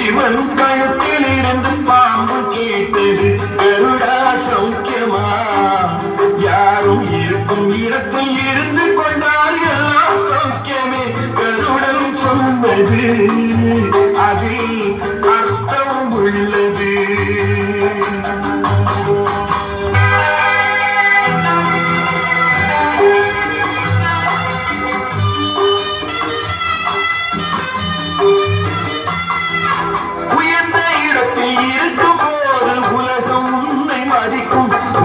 சிவன் கழுத்தில் இருந்து பாம்பு கேட்டது கருடா சௌக்கியமா யாரும் இருக்கும் இடத்தில் இருந்து கொண்டால் எல்லாம் சௌக்கியமே கருடன் சொன்னது அதில் அர்த்தம் உள்ளது.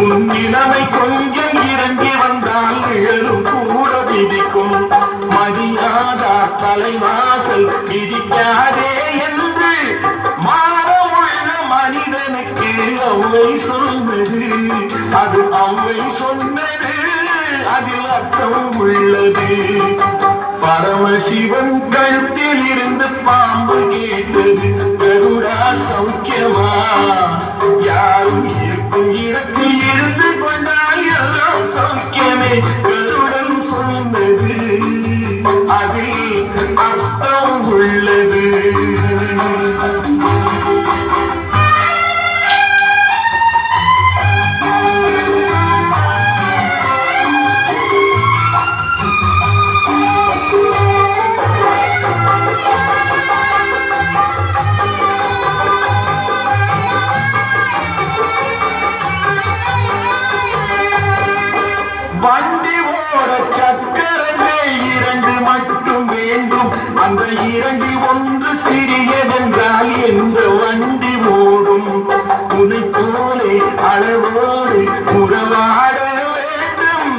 உன் நிலைமை கொஞ்சம் இறங்கி வந்தால் நிழலும் கூட விதிக்கும். மதியாதா தலைவாசல் விதிக்காதே என்று மாறமுள்ள மனிதனுக்கு அவ்வை சொன்னது. அது அவ்வை சொன்னது அதில் அர்த்தம் உள்ளது. பரமசிவன் கழுத்தில் இருந்து பாம்பு கேட்டது கருடா சௌக்கியமா யாரும் இருக்கும் இடத்தில் இருந்து கொண்டால் எல்லாம் சௌக்கியமே கருடன் சொன்னது அதில் அர்த்தம் உள்ளது. வண்டி ஓட சக்கரங்கள் இரண்டு மட்டும் வேண்டும். அந்த இரண்டு ஒன்று சிறியதென்றால் எந்த வண்டி ஓடும்? உன்னை போலே அளவோடு உறவாட வேண்டும்.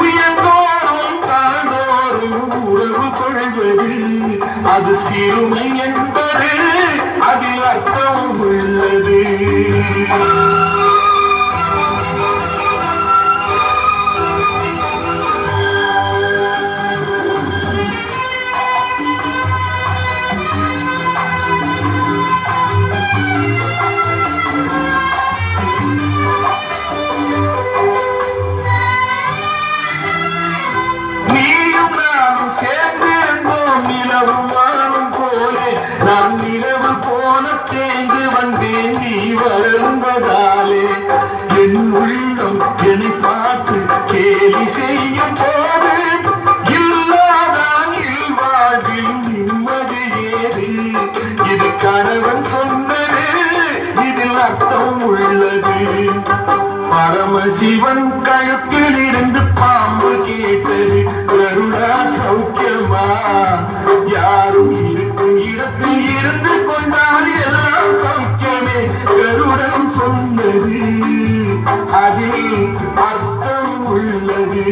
உயர்ந்தோறும் தாழ்ந்தோறும் உறவு கொள்வது அது சிறுமை என்பது அதில் அர்த்தம் உள்ளது. நான் நிலவு போல தேர்ந்து வந்தேன் நீ வருவதாலே என் உள்ளம் என்னை பார்த்து கேலி செய்யும் போது இல்லாதான் இல்வாழ்வில் நிம்மதி ஏது. இது கணவன் சொன்னது இதில் அர்த்தம் உள்ளது. பரமசிவன் கழுத்தில் இருந்து பாம்பு கேட்டது கருடா சௌக்கியமா யாரும் இருக்கும் இடத்தில் இருந்து கொண்டால் எல்லாம் சௌக்கியமே கருடன் சொன்னது அதில் அர்த்தம் உள்ளது.